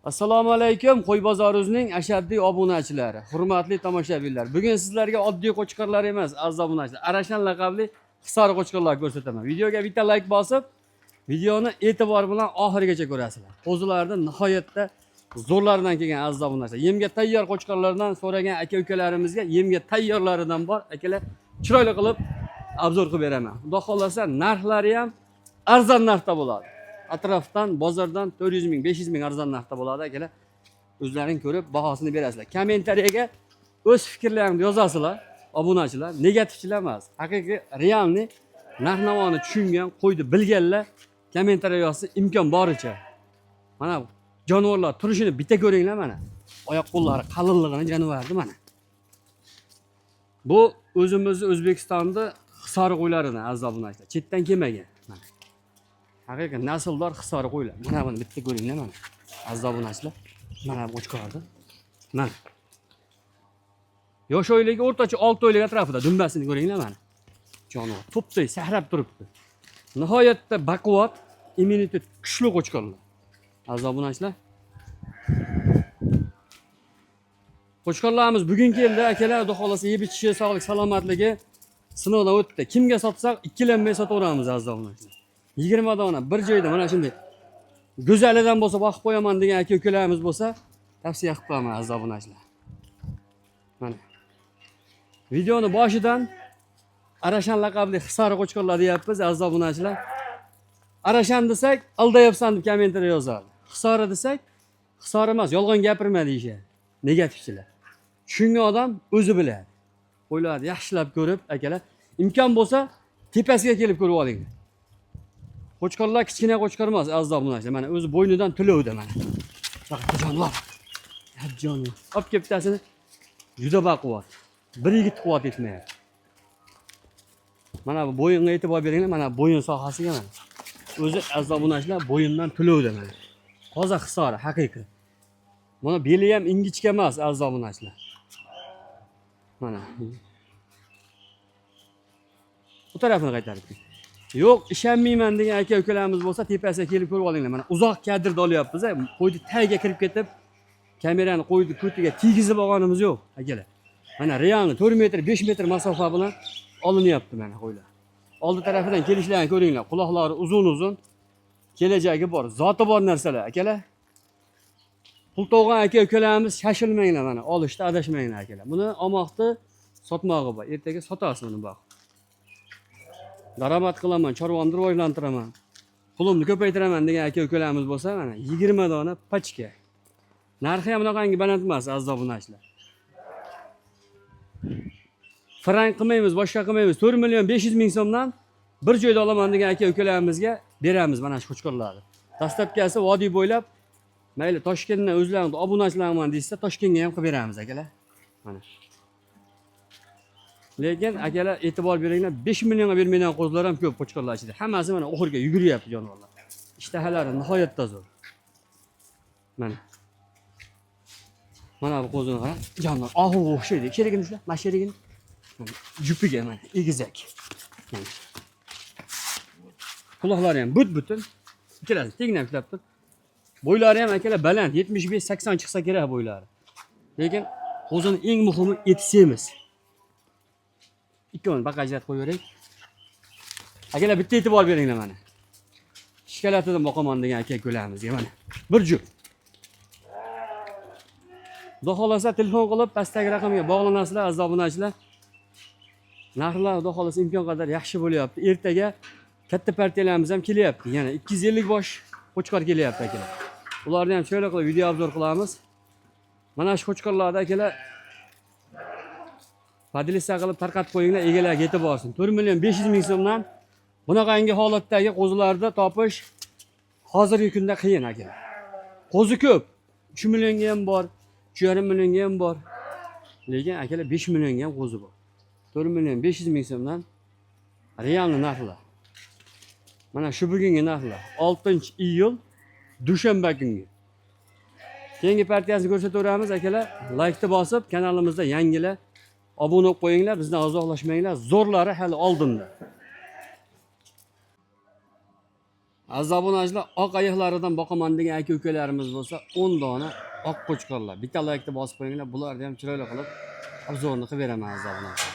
Assalomu alaykum, Qo'y bozorimizning ashaddiy obunachilari, hurmatli tomoshabinlar. Bugun sizlarga oddiy qo'chqorlar emas, aziz obunachilar, Arashan laqabli hisor qo'chqorlar ko'rsataman. Videoga bitta like bosib, videoni e'tibor bilan oxirigacha ko'rasizlar. Qo'zilarning nihoyatda zo'rlaridan kelgan aziz obunachilar. Yemga tayyor qo'chqorlardan so'ragan aka-ukalarimizga yemga tayyorlaridan bor, akalar chiroyli qilib obzor qilib beraman. Xudo xolasa narxlari ham arzon narxda bo'ladi. Atrofdan, bozordan 400 ming, 500 ming arzon narxda bo'ladi akalar. O'zlaring ko'rib bahosini berasizlar. Kommentariyaga o'z fikrlaringizni yozasizlar, obunachilar, negativchilar emas. Haqiqiy, realni narx-navoni tushungan, qo'ydi bilganlar kommentariya yozsa imkon boricha. Mana jonivorlar turishini bitta ko'ringlar mana. Oyoq qo'llari qalinligini jonivordi mana. Bu o'zimizni O'zbekistonda hisor qo'ylaridan aziz obunachilar, chetdan kelmagan. Mana. Haqiqiy nasldor hisori qo'ylar. Mana buni bitta ko'ringlar mana. Aziz obunachilar, mana bu qo'chqordi. Mana. Yosh oyligi o'rtacha 6 oylik atrofida dumbasini ko'ringlar mana. Jonivor to'pday sahrab turibdi. Nihoyatda baquvvat, immunitet kuchli qo'chqorlar. Aziz obunachilar. Qo'chqorlarimiz bugun keldi, akalar, xudo xolasa yeb ichishi, sog'lik, salomatligi sinovdan o'tdi. Kimga sotsak, ikkilanmay sotaveramiz aziz obunachilar. 20 dona bir joyda mana shunday go'zalidan bo'lsa boqib qo'yaman degan aka-ukalarimiz bo'lsa, tavsiya qilib qo'yaman aziz obunachilar. Mana. Videoni boshidan Arashan laqabli hisor qo'chqorlar deyapmiz aziz obunachilar. Arashan desak, aldayapsan deb kommentariya yozadi. Hisori desak, hisor emas, yolg'on gapirma deyishadi. Negativchilar. Tushungan odam o'zi biladi. Qo'ylarni yaxshilab ko'rib, akalar, imkon bo'lsa tepasiga kelib ko'rib olinglar. Qo'chqorlar kichkina qo'chqor emas aziz obunachilar. Mana o'zi bo'ynidan to'lovdi mana. Faqat jonivor. Jonivor. Olib kelib bittasini juda baquvvat. Bir yigit quvvat etmayapti. Mana bu bo'yinga e'tibor beringlar, mana bo'yin sohasiga mana. O'zi aziz obunachilar bo'yindan to'lovdi mana. Qozoq hisori haqiqiy. Mana beli ham ingichka emas aziz obunachilar. Mana. Bu tarafini qaytarib. Yo'q, ishonmayman degan aka-ukalarimiz bo'lsa, tepasiga kelib ko'rib olinglar. Mana uzoq kadrda olyapmiz, qo'yni tagiga kirib ketib, kamerani qo'yni ko'tiga tegizib olganimiz yo'q, akalar. Mana realni 4 metr, 5 metr masofa bilan olinyapti mana qo'ylar. Oldi tarafidan kelishlarini ko'ringlar. Quloqlari uzun-uzun, kelajagi bor, zoti bor narsalar, akalar. Pul to'g'an aka-ukalarimiz shashilmanglar mana, olishda adashmanglar akalar. Buni olmoqni sotmog'i bor. Ertaga sotasiz uni boq. Daromad qilaman, chorvamni rivojlantiraman, pulimni ko'paytiraman degan aka-ukalarimiz bo'lsa, mana 20 dona pachka. Narxi ham bunaqangi baland emas aziz obunachilar. Frank qilmaymiz, boshqa qilmaymiz. 4 million 500 ming so'mdan bir joyda olaman degan aka-ukalarimizga beramiz mana shu qo'chqorlarni. Dastlabkasi vodiy bo'ylab, mayli Toshkentdan o'zlaringni obunachilarman deysa, Toshkentga ham qilib beramiz akalar. Mana. Lekin akalar e'tibor beringlar, 5 millionga bermaydigan qo'zlar ham ko'p qo'chqorlar ichida. Hammasi mana oxirga yuguryapti jonivorlar. Ishtahalari nihoyatda zo'r. Mana. Mana bu qo'zini qara, jonivor ohu o'xshaydi. Sherigini ushla, mana sherigini. Jupiga mana egizak. Mana. Quloqlari ham but-butun. Ikkalasi tengdan ushlab tur. Bo'ylari ham akalar baland, 75-80 chiqsa kerak bo'ylari. Lekin qo'zini eng muhimi eti semiz. Ikkovini bagajlat qo'yaveraylik. Akalar bitta e'tibor beringlar mana. Shkalatidan boqaman degan aka-ukalamizga mana. Bir jup. Xudo xolasa telefon qilib pastdagi raqamga bog'lanasizlar aziz obunachilar. Narxlar xudo xolasa imkon qadar yaxshi bo'lyapti. Ertaga katta partiyalarimiz ham kelyapti. Yana 250 bosh qo'chqor kelyapti akalar. Ularni ham sho'la qilib video obzor qilamiz. Mana shu qo'chqorlarda akalar Padilisa qilib tarqatib qo'yinglar, egalarga yetib borsin. 4 million 500 ming so'mdan bunaqangi holatdagi qo'zilarni topish hozirgi kunda qiyin akalar. Qo'zi ko'p. 3 millionga ham bor, 3,5 millionga ham bor. Lekin akalar 5 millionga ham qo'zi bor. 4 million 500 ming so'mdan realni narxlar. Mana shu bugungi narxlar. 6-iyul dushanba kungi. Keyingi partiyasini ko'rsataveramiz akalar. Like'ni bosib, kanalimizda yangilar obuna bo'lib qo'yinglar, bizdan uzoqlashmanglar. Zo'rlari hali oldinda. Aziz obunachilar, oq ayiqlaridan boqaman degan aka-ukalarimiz bo'lsa, 10 dona oq qo'chqorlar. Bitta laykni bosib qo'yinglar, bularni ham chiroyli qilib obzorni qilib beraman aziz obunachilar.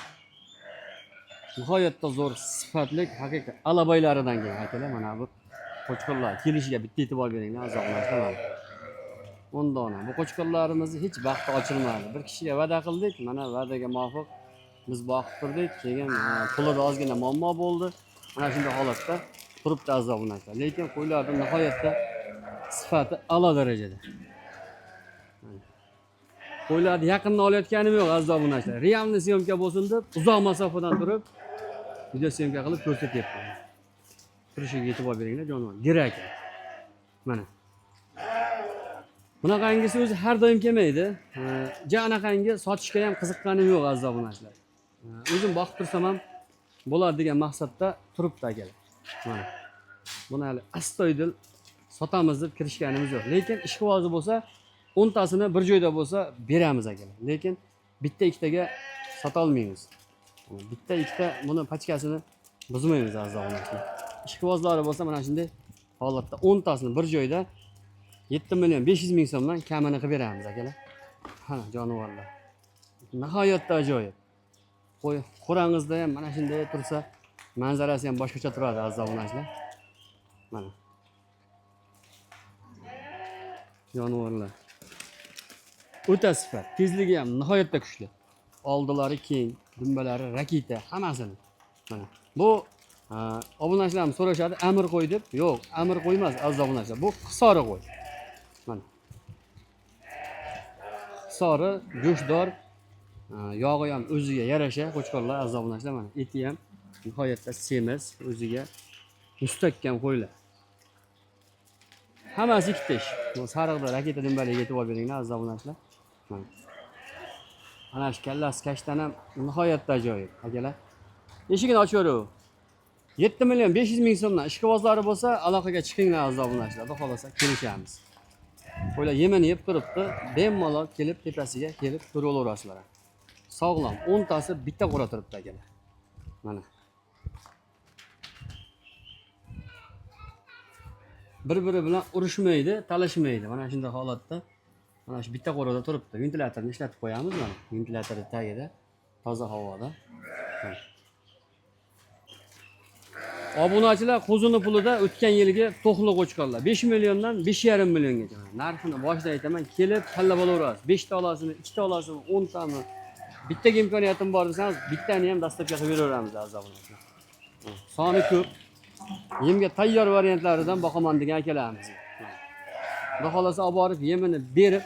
Nihoyatda zo'r sifatli, haqiqiy alabaylaridan kelgan akalar, mana bu qo'chqorlar kelishiga bitta e'tibor beringlar aziz obunachilar. 10 dona. Bu qo'chqorlarimizni hech vaqti ochilmadi. Bir kishiga va'da qildik, mana va'daga muvofiq biz boqib turdik. Keyin pulida ozgina muammo bo'ldi. Mana shunday holatda turibdi aziz obunachilar. Lekin qo'ylarning nihoyatda sifati a'lo darajada. Qo'ylarni yaqindan olayotganim yo'q aziz obunachilar. Realniy syomka bo'lsin deb uzoq masofadan turib video syomka qilib ko'rsatyapman. Turishiga e'tibor beringlar jonivor. Girak. Mana. Bunaqangisi o'zi har doim kelmaydi. Anaqangi sotishga ham qiziqqanim yo'q aziz obunachilar. O'zim boqib tursam ham bo'ladi degan maqsadda turibdi akalar. Mana. Buni hali astoydil sotamiz deb kirishganimiz yo'q. Lekin ishqibozi bo'lsa, 10 tasini bir joyda bo'lsa beramiz akalar. Lekin bitta ikkitaga sota olmaymiz. Bitta ikkita buni pachkasini buzmaymiz aziz obunachilar. Ishqibozlari bo'lsa mana shunday holatda 10 tasini bir joyda 7 million 500 ming so'mdan kamini qilib beramiz akalar. Mana jonivorlar. Nihoyatda ajoyib. Qo'rangizda ham mana shunday tursa, manzarasi ham boshqacha turadi aziz obunachilar. Mana. Jonivorlar. O'ta sifat, tezligi ham nihoyatda kuchli. Oldilari keng, dumbalari raketa, hammasini. Mana. Bu obunachilarimiz so'rashadi, amir qo'y deb. Yo'q, amir qo'y emas aziz obunachilar. Bu hisori qo'y. Mana. Hisori, go'shtdor, yog'i ham o'ziga yarasha qo'chqorlar aziz obunachilar. Mana eti ham nihoyatda semiz, o'ziga mustahkam qo'ylar. Hammasi ikkita ish. Bu sariqda raketa dumbaliga e'tibor beringlar aziz obunachilar. Mana shu kallasi kashtan ham nihoyatda ajoyib akalar. Eshigini ochaver. 7 million 500 ming so'mdan ishqibozlari bo'lsa, aloqaga chiqinglar aziz obunachilar. Xudo xolasa kelishamiz. Qo'ylar yemini yeb turibdi, bemalol kelib tepasiga kelib ko'rib olasizlar. Sog'lom, 10 tasi bitta qo'ra turibdi akalar. Mana. Bir-biri bilan urushmaydi, talashmaydi. Mana shunday holatda mana shu bitta qo'rada turibdi. Ventilyatorni ishlatib qo'yamiz mana. Ventilyatorni tagida toza havoda. Obunachilar qo'zini pulida o'tgan yilgi to'xli qo'chqorlar 5 milliondan 5,5 milliongacha. Narxini boshida aytaman, kelib tanlab olaverasiz. 5 ta olasizmi, 2 ta olasizmi, 10 tami. Bittaga imkoniyatim bor desangiz, bittani ham dastlabga qilib beraveramiz aziz obunachilar. Soni ko'p. Yemga tayyor variantlaridan boqaman degan akalarimiz. Xudo xolasa olib borib yemini berib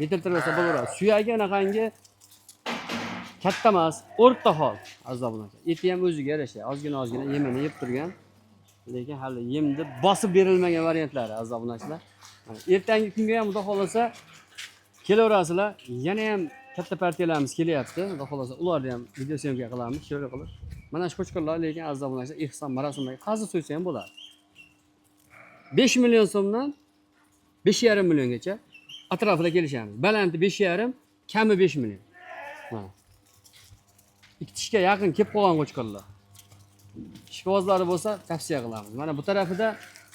yetiltirsa bo'laveradi. Suyagi anaqangi katta emas, o'rta hol aziz obunachilar. Eti ham o'ziga yarasha, ozgina yemini yeb turgan, lekin hali yemni bosib berilmagan variantlari aziz obunachilar. Ertangi kunga ham xudo xolasa kelaverasizlar. Yana ham katta partiyalarimiz kelyapti. Xudo xolasa ularni ham video syomka qilamiz, shunday qilib. Mana shu qo'chqorlar lekin aziz obunachilar ehson marosimga qazi so'ysa ham bo'ladi. 5 million so'mdan 5,5 milliongacha atrofida kelishamiz. Balandi 5,5, kami 5 million. Mana. Ikkitishga yaqin kelib qolgan qo'chqorlar. Ishqibozlari bo'lsa tavsiya qilamiz. Mana bu tarafida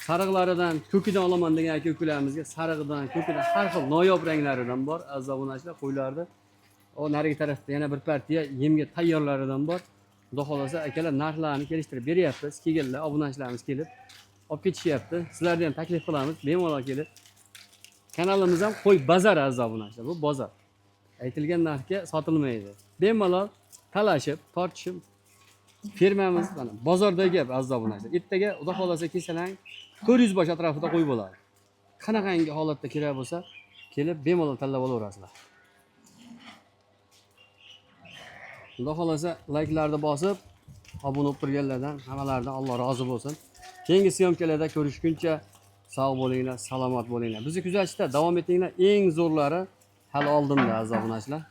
sariqlaridan, ko'kidan olaman degan aka-ukalarimizga sariqdan, ko'kidan har xil noyob ranglaridan bor aziz obunachilar qo'ylarda. O narigi tarafda yana bir partiya yemga tayyorlaridan bor. Xudo xolasa akalar narxlarni kelishtirib beryapmiz. Kelganlar obunachilarimiz kelib olib ketishyapti. Sizlarga ham taklif qilamiz, bemalol kelib. Kanalimiz ham qo'y bozor aziz obunachilar. Bu bozor. Aytilgan narxga sotilmaydi. Bemalol talashib, tortishib fermamiz mana bozordagi gap aziz obunachilar. Ertaga xudo xolasa kelsalang 400 bosh atrofida qo'y bo'ladi. Qanaqangi holatda kerak bo'lsa, kelib bemalol tanlab olaverasizlar. Xudo xolasa layklarni bosib, obuna bo'lib turganlardan hammalaridan Alloh rozi bo'lsin. Keyingi syomkalarda ko'rishguncha sog' bo'linglar, salomat bo'linglar. Bizni kuzatishda davom etinglar. Eng zo'rlari hali oldinda aziz obunachilar.